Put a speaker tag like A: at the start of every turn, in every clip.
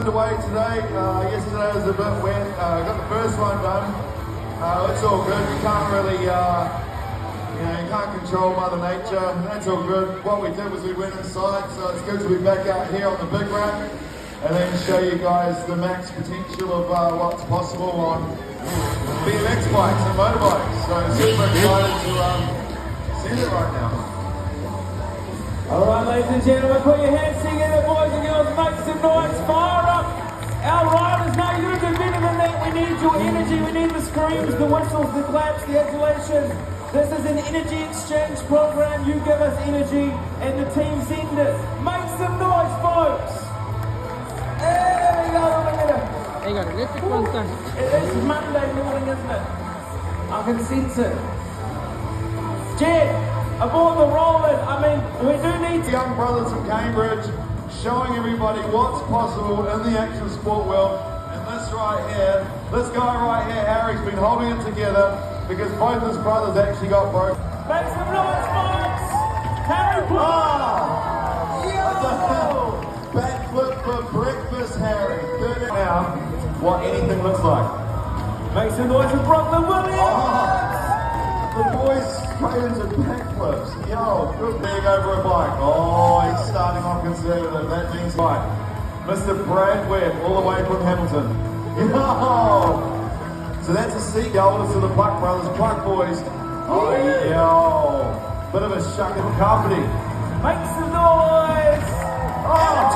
A: Away today. Yesterday was a bit wet. Got the first one done. It's all good. You can't really, you can't control Mother Nature. That's all good. What we did was we went inside, so it's good to be back out here on the big ramp and then show you guys the max potential of what's possible on BMX bikes and motorbikes. So super excited to see it right now.
B: All right, ladies and gentlemen, put your hands together, boys and girls. Make some noise. Fire up. Our riders, no, you're going to do better than that. We need your energy. We need the screams, the whistles, the claps, the adulation. This is an energy exchange program. You give us energy, and the team send it. Make some noise, folks. There we go. Look at it.
C: Hey, got electric one done.
B: It's Monday morning, isn't it? I can sense it. Jed, aboard the roller. I mean, we do need
A: Young brothers from Cambridge showing everybody what's possible in the action sport world. And this right here, this guy right here, Harry's been holding it together because both his brothers actually got broke.
B: Make some noise, folks! Harry, Yo!
A: Backflip for breakfast, Harry. Now, what anything looks like.
B: Make some noise for Brooklyn Williams!
A: The boys straight into backflips. Yo, good big over a bike. Oh, he's starting off conservative. That means bike. Mr. Brad Webb, all the way from Hamilton. Yo! So that's a seat oldest of the Pluck brothers, Pluck boys. Oh, yo! Bit of a shuck and carpeting.
B: Make some noise!
A: Oh,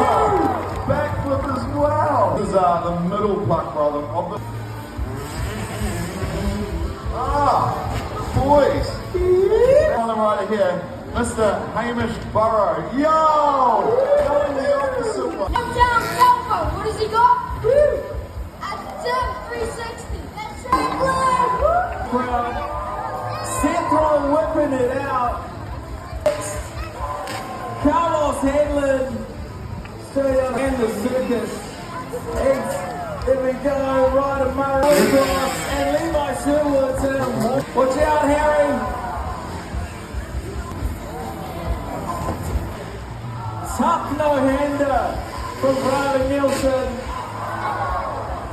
A: backflip as well. This is the middle Pluck brother of the. Boys, on the right here, Mr. Hamish Burrow. Yo! Going the opposite way.
D: I'm down cell phone. What has he got? At the 360. That's right,
B: Crowd. Central whipping it out. Carlos Hedlund straight up in the circus. Here we go, Ryder Murray across, and Levi Sherwood. Watch out, Harry. Tough no-hander from Riley Nielsen.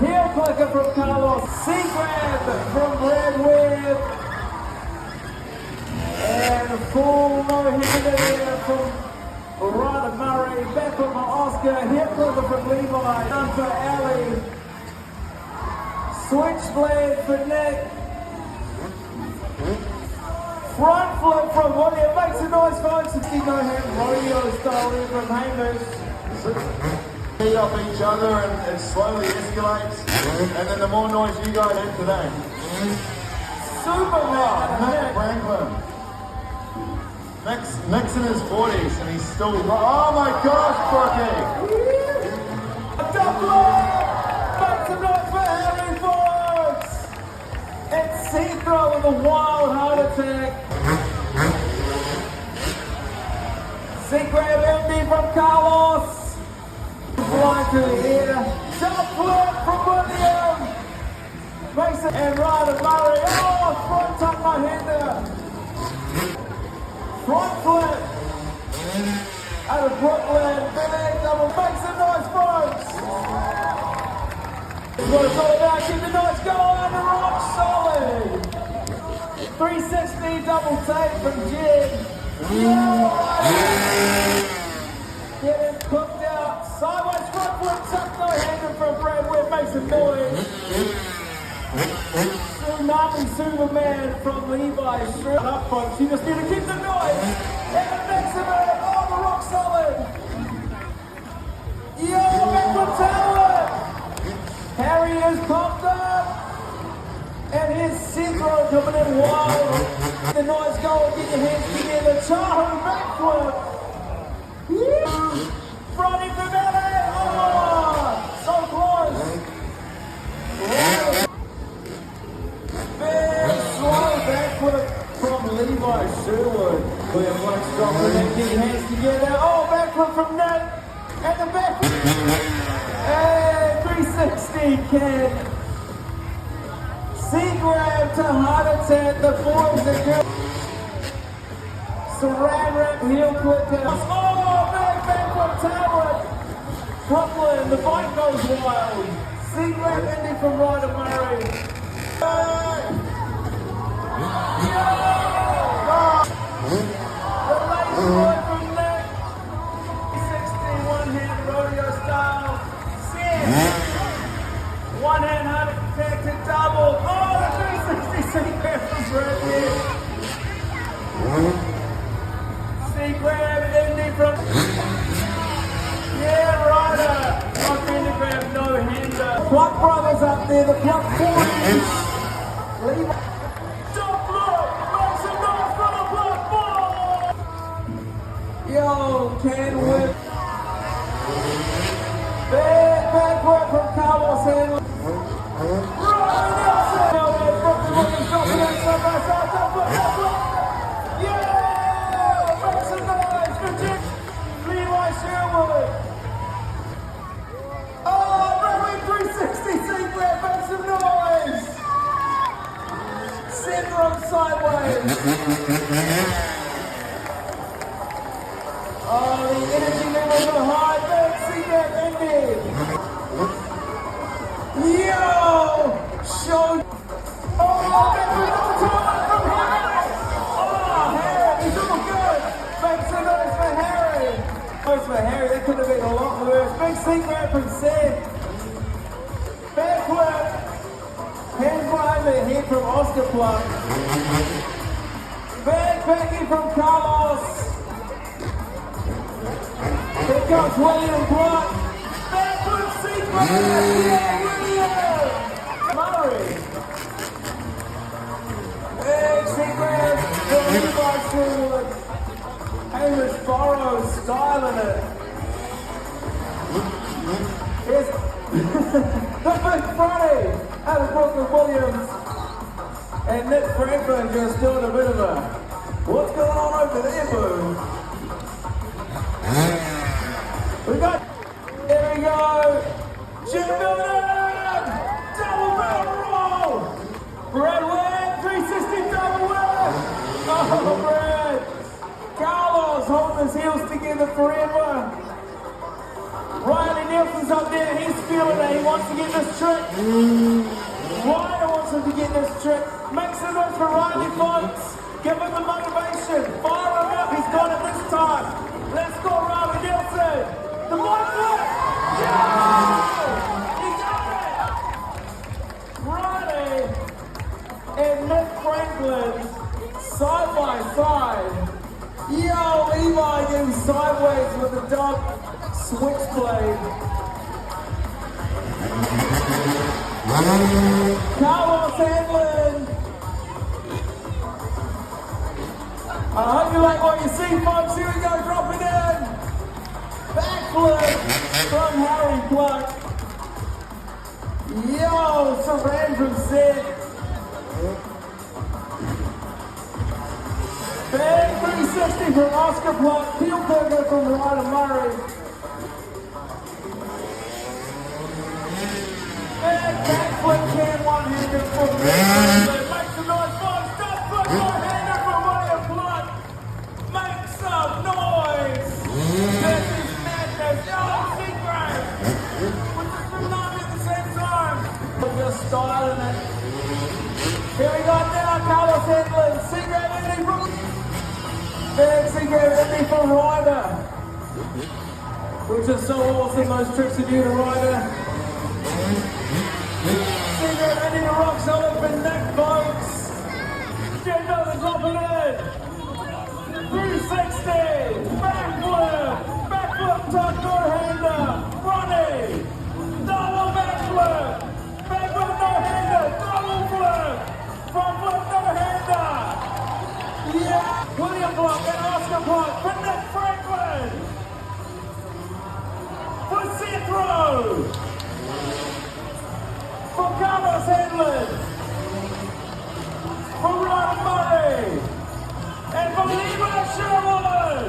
B: Heel clicker from Carlos. C-grab from Brad Webb. And full no-hander there from Ryder Murray. Back from Oscar. Heel clicker from Levi. Done for Ali. Switchblade for Nick. Front flip from William. Makes a noise, folks. It's no hand rodeo style there from Hamish.
A: Beat off each other and it slowly escalates. And then the more noise you guys have today.
B: Super rod.
A: Nick Franklin. Nick's in his 40s and he's still. Oh my gosh, Brookie!
B: Double! Makes a noise for Harry, folks! And C-throw with a wild heart attack. C-grab MD from Carlos. Flying to the air. Jump flip from William. Makes it, and Ryder Murray. Oh, front top my hander. Front flip. Out of Brooklyn. Big double. Makes some noise, folks. That's what it's all about. Keep the noise going. The rock solid. 360 double take from Jed. Getting cooked out. Sideways front flip. Tuck no-hander from Brad Webb. Makes some noise. Tsunami Superman from Levi. Straight up, folks. You just need to keep the noise. And the next of it. Oh, the rock solid. Yo, back from Talent. Harry is pumped up. And his synchro coming in wild. The noise going. Get your hands together. Tahoe backflip. Fronting from LA. Oh, so close. Big slow backflip from Levi Sherwood. William Flex dropping it. Get your hands together. Oh, backflip from Nick. And the backflip. And 360 can. C-grab to heart attack. The boys and girls. Saran wrap heel click. Oh, big backflip tower. Brooklyn, the bike goes wild. C-Grab Indy from Ryder Murray. The lazy boy from Nick. 61-hand rodeo style. Sid. One-hand hunter protected double. Oh, the 360 C-Grab from Bradley. C-Grab Indy from... Yeah, Ryder. Rock Grab, no hander. Pluck brothers up there, the Pluck boys. Leave. Don't look, make some noise for the Pluck boys. Yo, can whip. Back work from Carlos Henley. Ryan Nelson. Now there's Brooklyn Williams dropping in side by side. Yeah, make some noise for Jim. Levi Sherwood. Oh, Bradley 360 C-Grab, make some noise! Syndrome sideways. Oh, the energy levels are high, big C-Grab ended. Yo! Show. Oh, Bradley got the time from Harry! Oh, Harry, he's all good! Make some noise for Harry! Noise for Harry, that could have been a lot worse. Big C-Grab from Sid. Backward. Hands behind the head from Oscar Pluck. Backing from Carlos. Here comes William Pluck. Backward C-Grab. Yeah, William. Murray. Big C-Grab. Levi Sherwood. Hamish Burrows styling it. Here's the Big Friday out of Brooklyn Williams. And Nick Franklin just doing a bit of a what's going on over there, boo? We got, there we go. Jim Milton! Double barrel roll! Brad Webb, 360 double Webb! Oh, Brad! Carlos holding his heels together forever. Riley Nelson's up there, he's feeling it, he wants to get this trick. Ryder wants him to get this trick. Make some noise for Riley, folks. Give him the motivation. Fire him up, he's got it this time. Let's go, Riley Nelson. The bike flip. Yeah! He got it. Riley and Nick Franklin side by side. Yo, Levi getting sideways with the dog switchblade. Carlos Handlin. I hope you like what you see, folks. Here we go, dropping in. Backflip from Harry Pluck. Yo, Saran from Sid. Big 360 from Oscar Pluck. Peel Burger from Ryder Murray. Big backflip can one-hander from Sid. Make some noise, folks. Stop foot one-hander from William Pluck. Make some noise. This is madness. Yo, C-Grab. With the tsunami at the same time. We're just styling it. Here we go now, Carlos Handlin. C-Grab ending from... Big C-Grab ending from Ryder. Which is so awesome, those tricks are due to Ryder. C-Grab ending to rock solid for Nick, folks. Jendo the dropping in. 360. Backflip, tuck, no-hander. Running. Double backflip. Backflip, no-hander. Double flip. Front flip, no-hander. Yeah. William Pluck and Oscar Pluck for Nick Franklin. For Citro. For Carlos Handlin. For Ryder Murray. And for Levi Sherwood.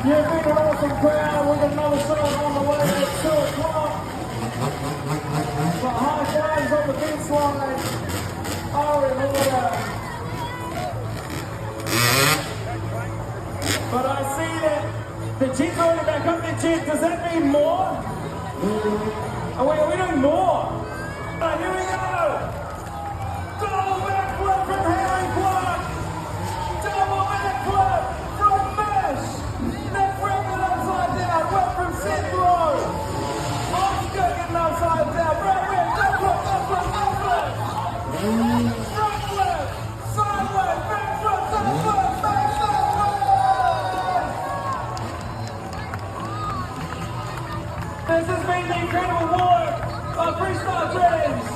B: You've been an awesome crowd with another song on the way at 2 o'clock. But high flags on the fence line are in order. The chin's already back up there, chin. Does that mean more? Are we doing more? Alright, here we go. Double backflip from Harry Clark. Double backflip from Mesh. Left racket upside down. Went from Seth Rowe. Oscar getting upside down. Brad Witt, left flip, left flip, left flip. Front flip. Sideways, back flip, back flip, back flip. This has been the incredible work of Freestyle Kings.